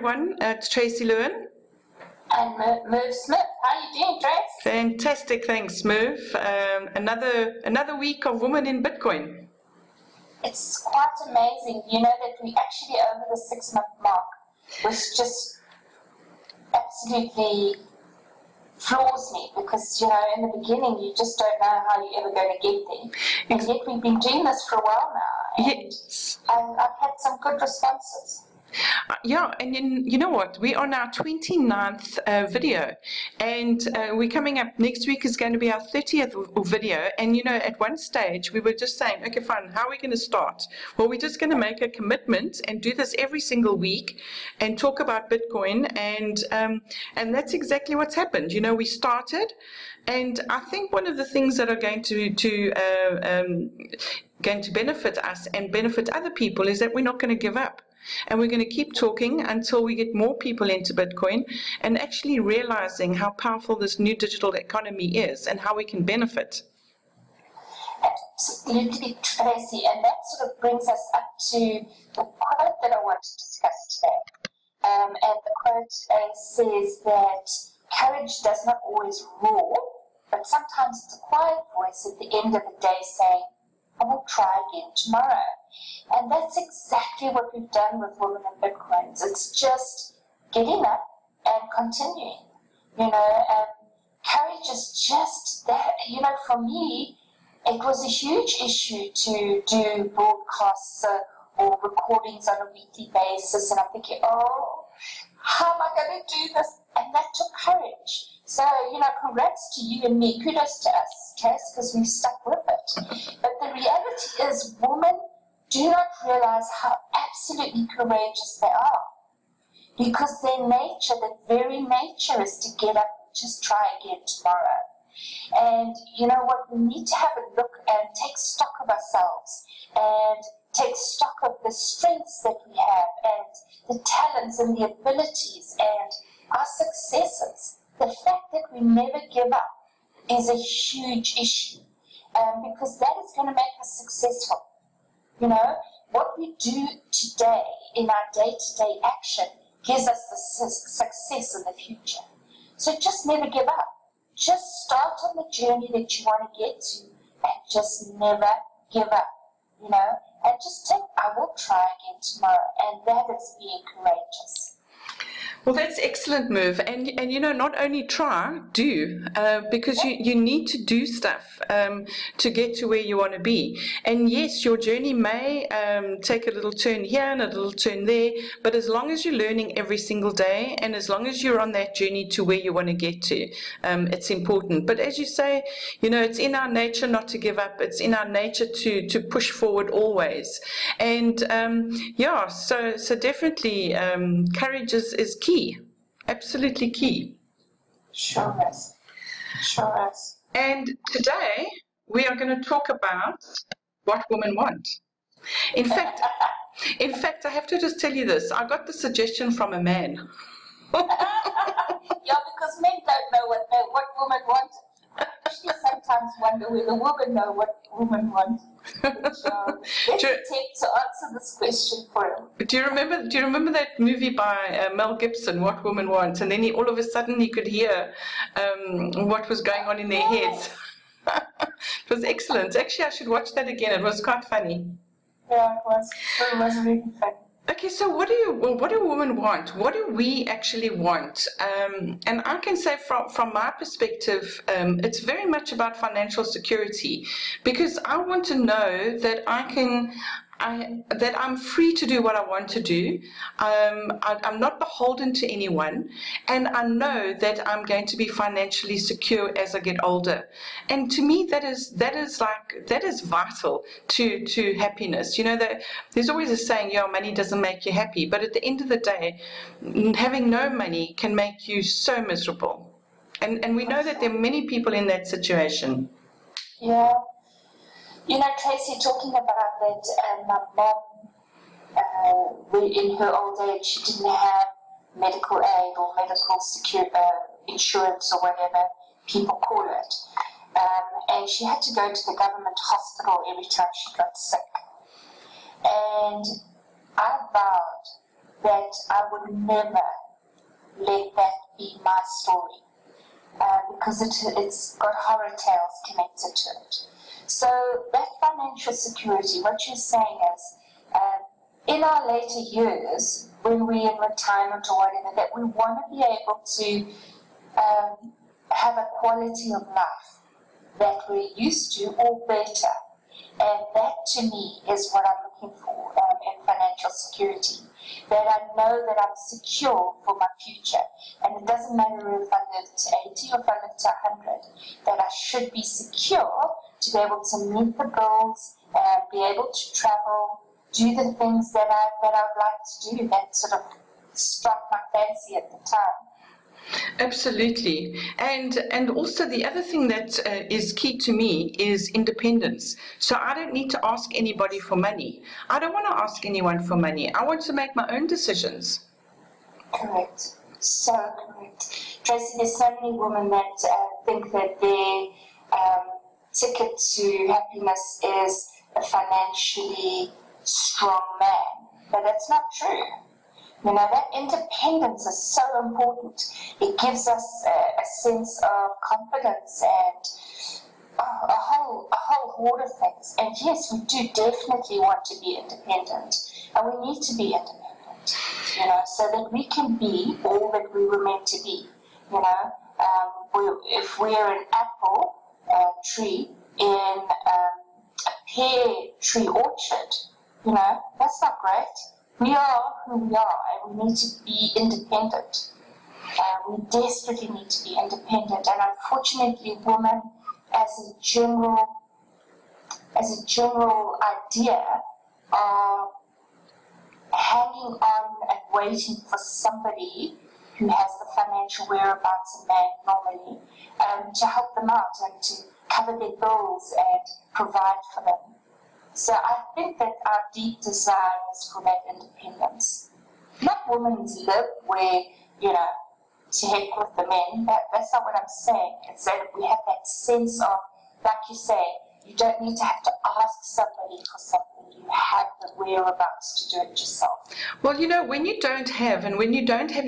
everyone. It's Tracy Lewin. And Merv Smith. How are you doing, Trace? Fantastic, thanks, Merv. Another week of Women in Bitcoin. It's quite amazing, you know, that we actually over the 6-month mark, which just absolutely floors me, because, you know, in the beginning you just don't know how you're ever going to get there. And yet we've been doing this for a while now, and yes. I've had some good responses. Yeah, and you know what? We are on our 29th video, and we're coming up. Next week is going to be our 30th video. And you know, at one stage we were just saying, okay, fine, how are we going to start? Well, we're just going to make a commitment and do this every single week and talk about Bitcoin, and that's exactly what's happened. You know, we started, and I think one of the things that are going to benefit us and benefit other people is that we're not going to give up. And we're going to keep talking until we get more people into Bitcoin and actually realizing how powerful this new digital economy is and how we can benefit. Absolutely, Tracy. And that sort of brings us up to the quote that I want to discuss today. And the quote says that courage does not always roar, but sometimes it's a quiet voice at the end of the day saying, I will try again tomorrow. And that's exactly what we've done with Women in Bitcoins. It's just getting up and continuing. You know, courage is just that. You know, for me, it was a huge issue to do broadcasts or recordings on a weekly basis. And I'm thinking, oh, how am I going to do this? And that took courage. So, you know, congrats to you and me. Kudos to us, Cass, because we stuck with it. But the reality is women do not realize how absolutely courageous they are, because their nature, their very nature, is to get up and just try again tomorrow. And you know what, we need to have a look and take stock of ourselves and take stock of the strengths that we have and the talents and the abilities and our successes. The fact that we never give up is a huge issue, because that is going to make us successful. You know, what we do today in our day-to-day action gives us the success in the future. So just never give up. Just start on the journey that you want to get to and just never give up, you know, and just think, I will try again tomorrow. And that is being courageous. Well, that's excellent, Merv. And you know, not only try, do, because you need to do stuff to get to where you want to be. And yes, your journey may take a little turn here and a little turn there, but as long as you're learning every single day and as long as you're on that journey to where you want to get to, it's important. But as you say, you know, it's in our nature not to give up. It's in our nature to push forward always. And yeah, so definitely courage is key. Absolutely key. Sure is. Sure is. And today we are going to talk about what women want. In fact, I have to just tell you this. I got the suggestion from a man. Yeah, because men don't know what women want. I actually sometimes wonder whether women know what women want. Let's attempt to answer this question for him. Do you remember that movie by Mel Gibson, What Women Want? And then all of a sudden he could hear what was going on in their heads. It was excellent. Actually, I should watch that again. It was quite funny. Yeah, it was. It was really funny. Okay, so what do women want? What do we actually want? And I can say from my perspective, it's very much about financial security, because I want to know that that I'm free to do what I want to do. I'm not beholden to anyone, and I know that I'm going to be financially secure as I get older. And to me, that is vital to happiness. You know, there's always a saying, "Yeah, money doesn't make you happy," but at the end of the day, having no money can make you so miserable. And we know that there are many people in that situation. Yeah. You know, Tracy, talking about that, my mom, in her old age, she didn't have medical aid or medical insurance or whatever people call it. And she had to go to the government hospital every time she got sick. And I vowed that I would never let that be my story, because it's got horror tales connected to it. So that financial security, what you're saying is, in our later years, when we're in retirement or whatever, that we want to be able to have a quality of life that we're used to or better. And that to me is what I'm looking for in financial security. That I know that I'm secure for my future. And it doesn't matter if I live to 80 or if I live to 100, that I should be secure to be able to meet the bills, be able to travel, do the things that I'd like to do that sort of struck my fancy at the time. Absolutely. And also the other thing that is key to me is independence. So I don't need to ask anybody for money. I don't want to ask anyone for money. I want to make my own decisions. Correct. So correct. Tracy, there's so many women that think that their ticket to happiness is a financially strong man. But that's not true. You know, that independence is so important. It gives us a sense of confidence and a whole horde of things. And yes, we do definitely want to be independent, and we need to be independent, you know, so that we can be all that we were meant to be. You know, if we're an apple tree in a pear tree orchard, you know, that's not great. We are who we are, and we need to be independent. We desperately need to be independent, and unfortunately, women, as a general idea, are hanging on and waiting for somebody who has the financial whereabouts of man normally, to help them out and to cover their bills and provide for them. So I think that our deep desire is for that independence. Not women to live where, you know, to heck with the men. That's not what I'm saying. It's that we have that sense of, like you say, you don't need to have to ask somebody for something. You have the whereabouts to do it yourself. Well, you know, when you don't have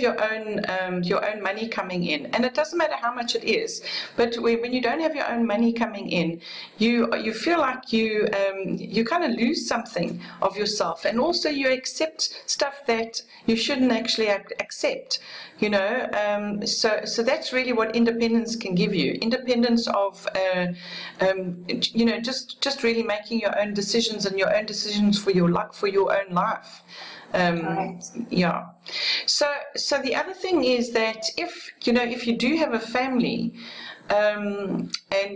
your own money coming in, and it doesn't matter how much it is, but when you don't have your own money coming in, you feel like you kind of lose something of yourself, and also you accept stuff that you shouldn't actually accept. You know, so that's really what independence can give you. Independence of, you know, just really making your own decisions and your own decisions for your own life. Yeah. So the other thing is that if you do have a family, and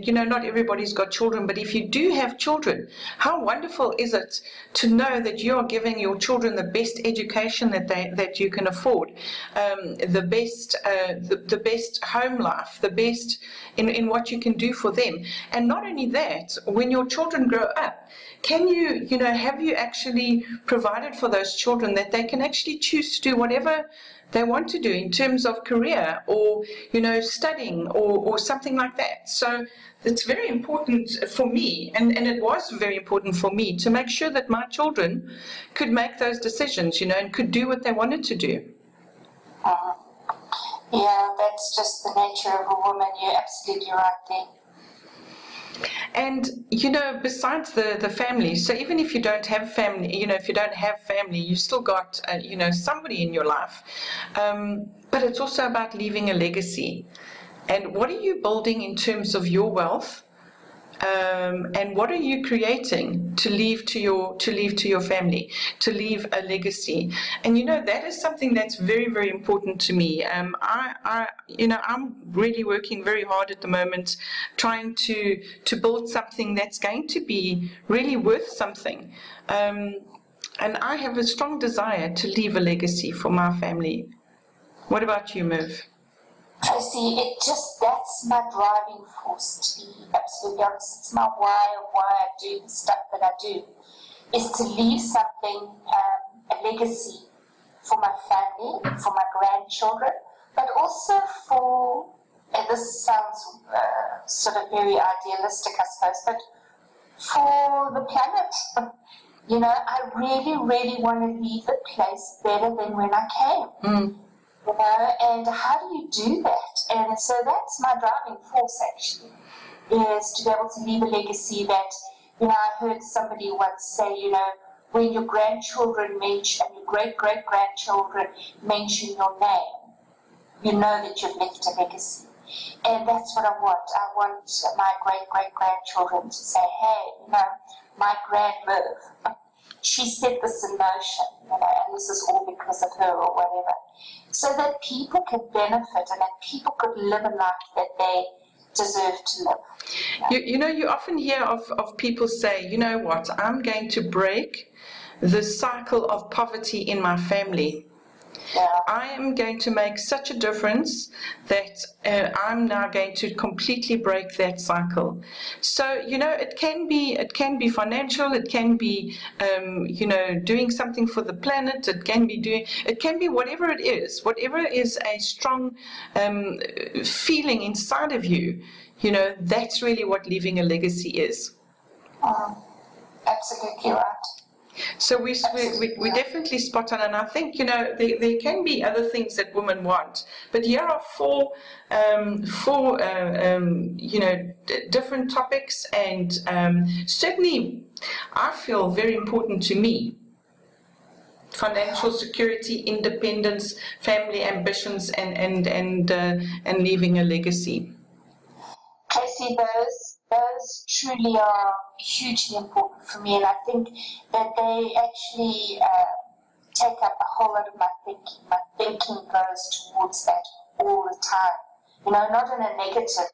you know, not everybody's got children, but if you do have children, how wonderful is it to know that you are giving your children the best education that you can afford, the best home life, the best in what you can do for them. And not only that, when your children grow up, can have you actually provided for those children that they can actually choose to do whatever they want to do in terms of career or, you know, studying or something like that. So it's very important for me, and it was very important for me to make sure that my children could make those decisions, you know, and could do what they wanted to do. Yeah, that's just the nature of a woman. You're absolutely right there. And, you know, besides the family, so even if you don't have family, you know, if you don't have family, you still got, you know, somebody in your life. But it's also about leaving a legacy. And what are you building in terms of your wealth? And what are you creating to leave to your family, to leave a legacy? And you know, that is something that's very, very important to me. I'm really working very hard at the moment, trying to build something that's going to be really worth something. And I have a strong desire to leave a legacy for my family. What about you, Merv? Tracy, that's my driving force, to be absolutely honest. It's my why of why I do the stuff that I do, is to leave something, a legacy for my family, for my grandchildren, but also for, and this sounds sort of very idealistic, I suppose, but for the planet. You know, I really, really want to leave the place better than when I came. You know, and how do you do that? And so that's my driving force, actually, is to be able to leave a legacy that, you know, I heard somebody once say, you know, when your grandchildren mention, and your great-great-grandchildren mention your name, you know that you've left a legacy. And that's what I want. I want my great-great-grandchildren to say, hey, you know, my Grand Merv, she set this in motion, you know, and this is all because of her or whatever. So that people can benefit and that people could live a life that they deserve to live. You know, you often hear of people say, you know what, I'm going to break the cycle of poverty in my family. Yeah. I am going to make such a difference that I'm now going to completely break that cycle. So, you know, it can be financial, it can be, you know, doing something for the planet, it can be whatever it is a strong feeling inside of you, you know, that's really what leaving a legacy is. Absolutely right. So we definitely spot on, and I think, you know, there can be other things that women want, but here are four you know, different topics, and certainly I feel very important to me: financial security, independence, family ambitions, and leaving a legacy. Tracy, those truly are hugely important for me, and I think that they actually take up a whole lot of my thinking. My thinking goes towards that all the time. You know, not in a negative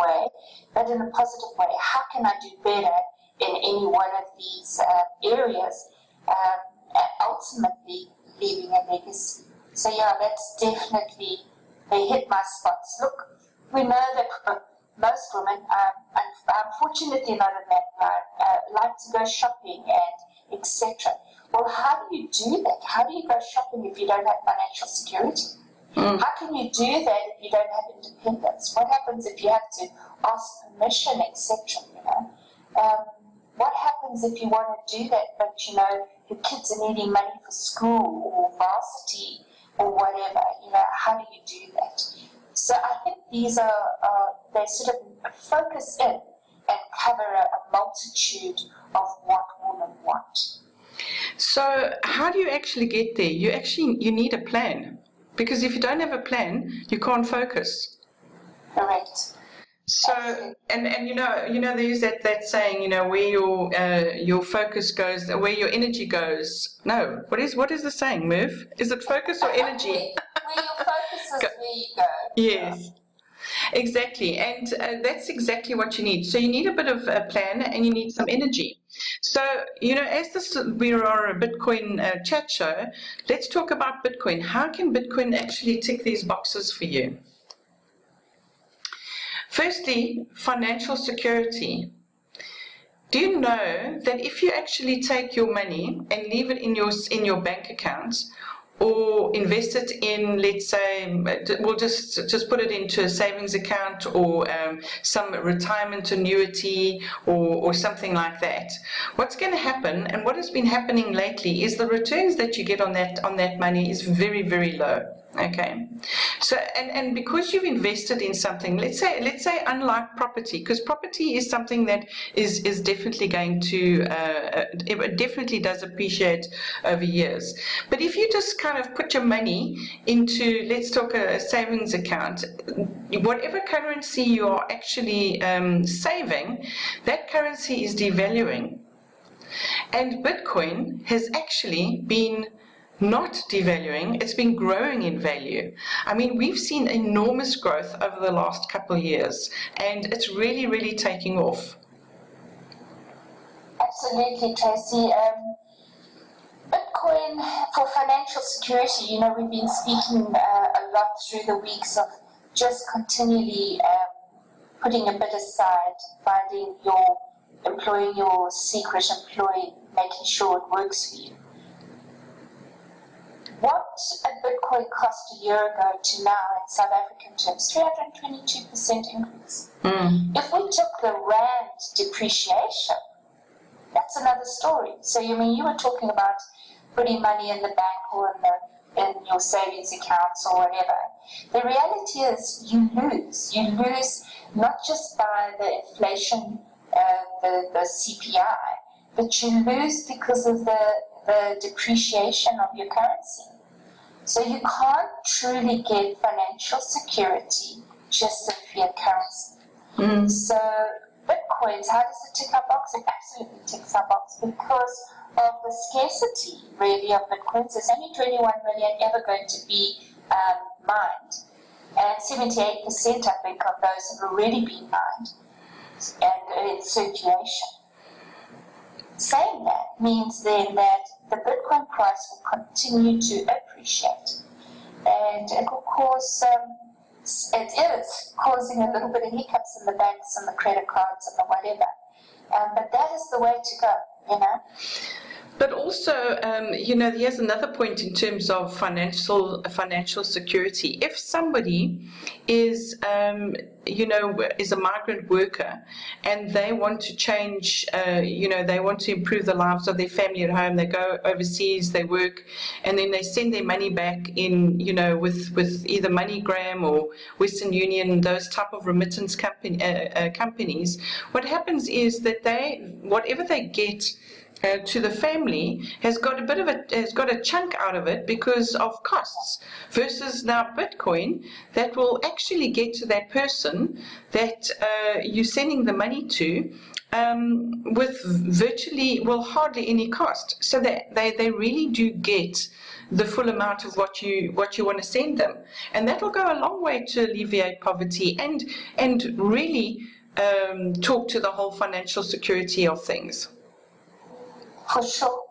way, but in a positive way. How can I do better in any one of these areas? Ultimately, leaving a legacy. So yeah, that's definitely, they hit my spots. Look, we know that most women, unfortunately not in that line, like to go shopping and etc. Well, how do you do that? How do you go shopping if you don't have financial security? How can you do that if you don't have independence? What happens if you have to ask permission, etc.? You know, what happens if you want to do that, but you know your kids are needing money for school or varsity or whatever? You know, how do you do that? So I think these are they sort of focus in and cover a multitude of what women want. So how do you actually get there? You need a plan, because if you don't have a plan, you can't focus. Correct. So and you know there's that saying, you know, where your focus goes, where your energy goes. No, what is the saying, Merv? Is it focus or energy? Where your focus is, where you go. Yes. Exactly, and that's exactly what you need. So you need a bit of a plan, and you need some energy. So, you know, as we are a Bitcoin chat show, let's talk about Bitcoin. How can Bitcoin actually tick these boxes for you? Firstly, financial security. Do you know that if you actually take your money and leave it in your bank account, or invest it in, let's say, we'll just put it into a savings account or some retirement annuity or something like that, what's going to happen, and what has been happening lately, is the returns that you get on that money is very, very low. Okay, so and because you've invested in something, let's say unlike property, because property is something that is definitely going to it definitely does appreciate over years. But if you just kind of put your money into, let's talk a savings account, whatever currency you are actually saving, that currency is devaluing, and Bitcoin has actually been not devaluing, it's been growing in value. I mean, we've seen enormous growth over the last couple of years, and it's really, really taking off. Absolutely, Tracy. Bitcoin for financial security, you know, we've been speaking a lot through the weeks of just continually putting a bit aside, employing your secret employee, making sure it works for you. What a Bitcoin cost a year ago to now in South African terms, 322% increase. If we took the rand depreciation, that's that's another story. So, you mean, you were talking about putting money in the bank or in your savings accounts or whatever. The reality is you lose. You lose not just by the inflation, the CPI, but you lose because of the depreciation of your currency. So you can't truly get financial security just in fiat currency. So Bitcoins, how does it tick our box? It absolutely ticks our box because of the scarcity, really, of Bitcoins. There's only 21 million ever going to be mined. And 78%, I think, of those have already been mined and in circulation. Saying that means then that the Bitcoin price will continue to appreciate. And it will cause, it is causing a little bit of hiccups in the banks and the credit cards and the whatever. But that is the way to go, you know. But also, you know, here's another point in terms of financial security. If somebody is, you know, is a migrant worker and they want to change, you know, they want to improve the lives of their family at home, they go overseas, they work, and then they send their money back in, you know, with either MoneyGram or Western Union, those type of remittance companies, what happens is that whatever they get to the family has got a chunk out of it because of costs, versus now Bitcoin that will actually get to that person that you're sending the money to with virtually, well, hardly any cost. So that they really do get the full amount of what you want to send them, and that will go a long way to alleviate poverty and really talk to the whole financial security of things. For sure,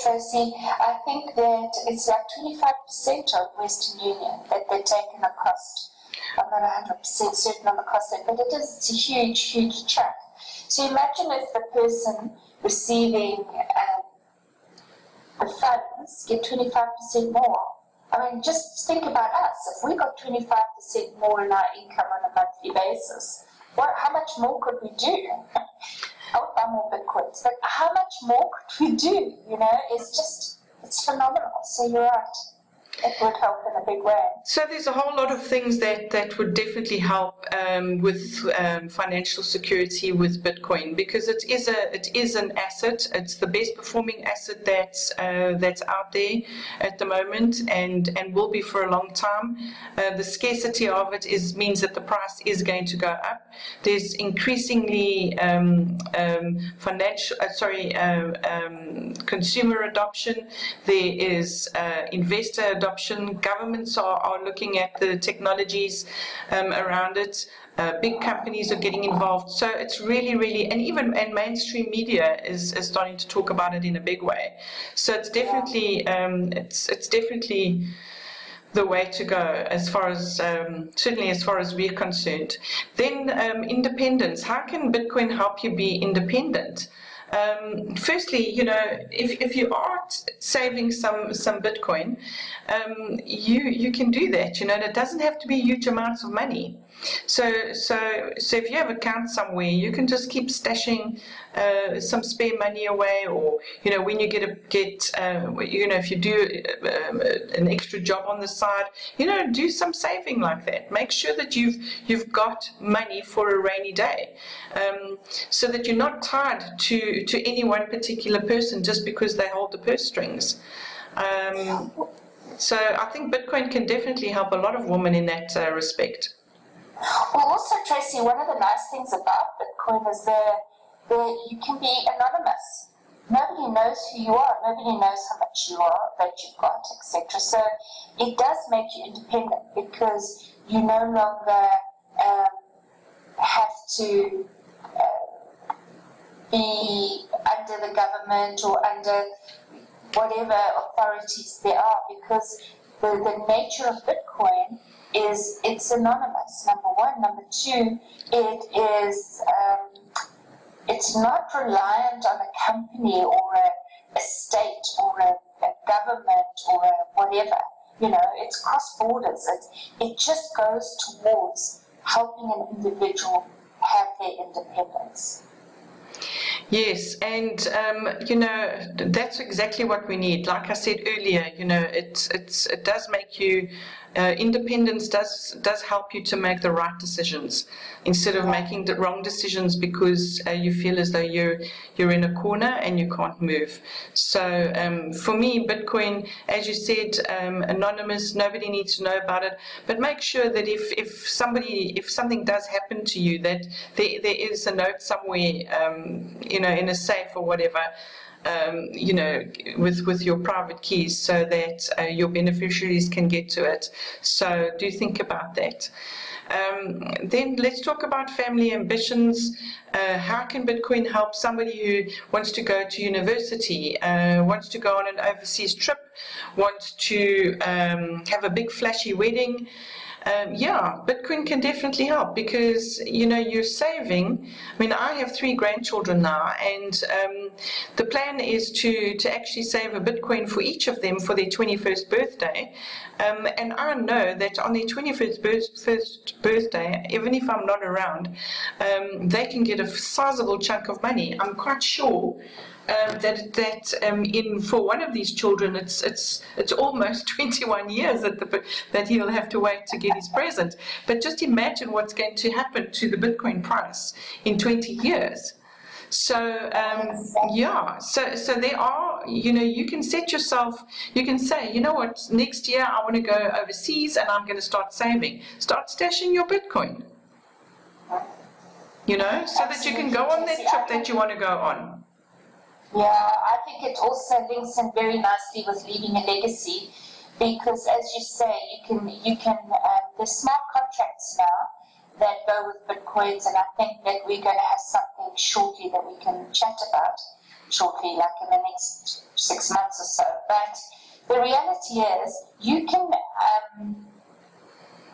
Tracy. I think that it's like 25% of Western Union that they're taking a cost. I'm not 100% certain on the cost, but it's a huge, huge chunk. So imagine if the person receiving the funds get 25% more. I mean, just think about us. If we got 25% more in our income on a monthly basis, how much more could we do? I would buy more Bitcoins, but how much more could we do? You know, it's phenomenal. So you're right. It would help in a big way. So there's a whole lot of things that would definitely help with financial security with Bitcoin, because it is an asset. It's the best performing asset that's out there at the moment, and will be for a long time. The scarcity of it means that the price is going to go up. There's increasingly consumer adoption. There is investor adoption. Governments are looking at the technologies around it. Big companies are getting involved. So it's really, and mainstream media is starting to talk about it in a big way. So it's definitely it's definitely the way to go, as far as certainly as far as we're concerned. Then independence. How can Bitcoin help you be independent? Firstly, you know, if you are saving some Bitcoin, you can do that. You know, and it doesn't have to be huge amounts of money. So if you have accounts somewhere, you can just keep stashing some spare money away, or you know, when you you know, if you do an extra job on the side, you know, do some saving like that. Make sure that you've got money for a rainy day, so that you're not tied to any one particular person just because they hold the purse strings. So I think Bitcoin can definitely help a lot of women in that respect. Well, also, Tracy, one of the nice things about Bitcoin is that you can be anonymous. Nobody knows who you are. Nobody knows how much you are, that you've got, etc. So it does make you independent, because you no longer have to be under the government or under whatever authorities there are, because the nature of Bitcoin is it's anonymous, number one. Number two, it is it's not reliant on a company or a state or a government or whatever. You know, it's cross borders. It just goes towards helping an individual have their independence. Yes, and that's exactly what we need. Like I said earlier, it does make you independence does help you to make the right decisions instead of making the wrong decisions because you feel as though you're in a corner and you can't move. So for me, Bitcoin, as you said, anonymous, nobody needs to know about it. But make sure that if something does happen to you, that there is a note somewhere, in a safe or whatever, with your private keys so that your beneficiaries can get to it. So do think about that. Then let's talk about family ambitions. How can Bitcoin help somebody who wants to go to university, wants to go on an overseas trip, wants to have a big flashy wedding? Bitcoin can definitely help because, you're saving. I mean, I have 3 grandchildren now, and the plan is to actually save a Bitcoin for each of them for their 21st birthday. And I know that on their 21st birthday, even if I'm not around, they can get a sizable chunk of money. I'm quite sure for one of these children, it's almost 21 years that he'll have to wait to get his present. But just imagine what's going to happen to the Bitcoin price in 20 years. So so there are, you can set yourself, you can say, you know what, next year I want to go overseas and I'm going to start saving. Start stashing your Bitcoin, so that you can go on that trip that you want to go on. Yeah, I think it also links in very nicely with leaving a legacy, because as you say, you can there's smart contracts now that go with Bitcoins, and I think that we're going to have something shortly that we can chat about shortly, like in the next 6 months or so. But the reality is, you can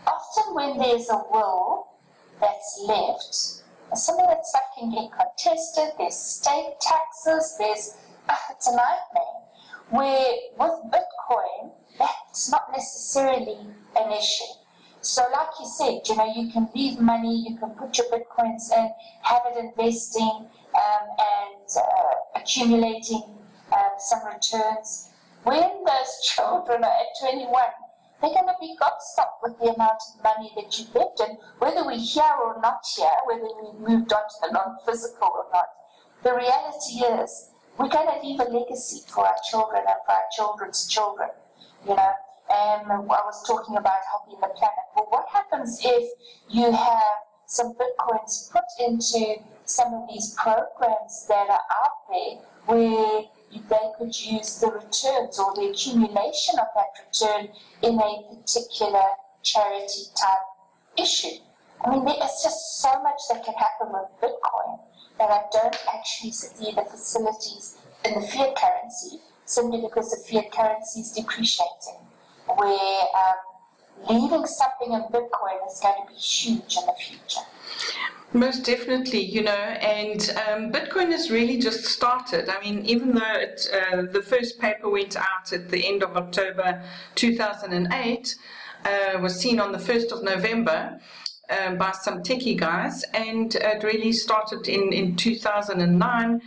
often when there's a will that's left, some of that stuff can get contested, there's state taxes, it's a nightmare. Where with Bitcoin, that's not necessarily an issue. So like you said, you can leave money, you can put your Bitcoins in, have it investing and accumulating some returns. When those children are at 21, they're going to be gobstopped with the amount of money that you've left, and whether we're here or not here, whether we moved on to the non-physical or not, the reality is we're going to leave a legacy for our children and for our children's children, And I was talking about helping the planet. Well, what happens if you have some Bitcoins put into some of these programs that are out there where they could use the returns or the accumulation of that return in a particular charity type issue? I mean, there's just so much that can happen with Bitcoin that I don't actually see the facilities in the fiat currency, simply because the fiat currency is depreciating, where leaving something in Bitcoin is going to be huge in the future. Most definitely, and Bitcoin has really just started. I mean, even though the first paper went out at the end of October 2008, was seen on the 1st of November by some techie guys, and it really started in 2009.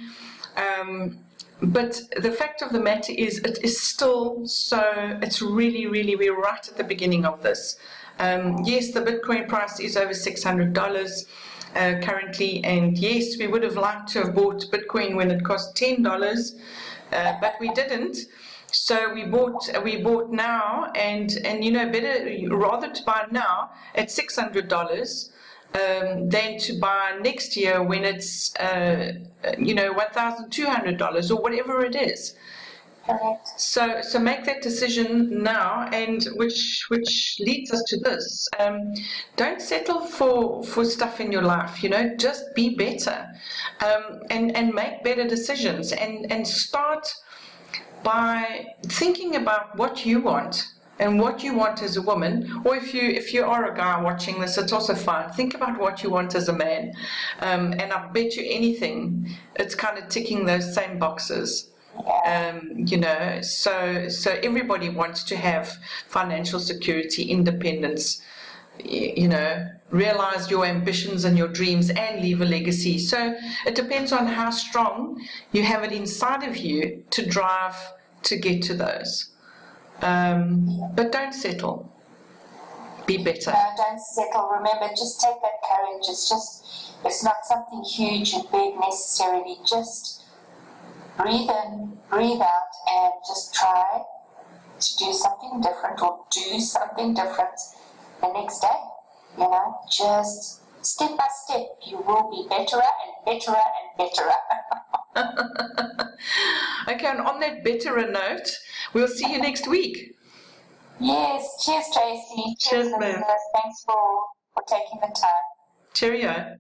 But the fact of the matter is, it is still it's really, really, we're right at the beginning of this. Yes, the Bitcoin price is over $600 currently, and yes, we would have liked to have bought Bitcoin when it cost $10, but we didn't. So we bought now, and better rather to buy now at $600 than to buy next year when it's $1,200 or whatever it is. Correct. So make that decision now, and which leads us to this. Don't settle for stuff in your life, just be better, and make better decisions, and start by thinking about what you want and what you want as a woman, or if you are a guy watching this, it's also fine. Think about what you want as a man, and I bet you anything it's kind of ticking those same boxes. So everybody wants to have financial security, independence, realize your ambitions and your dreams and leave a legacy. So it depends on how strong you have it inside of you to drive to get to those. But don't settle. Be better. No, don't settle. Remember, just take that courage. It's not something huge and big necessarily. Just breathe in, breathe out, and just try to do something different, or do something different the next day. You know, just step by step, you will be betterer and betterer and betterer. Okay, and on that betterer note, we'll see you next week. Yes, cheers, Tracy. Cheers, ma'am. Thanks for taking the time. Cheerio.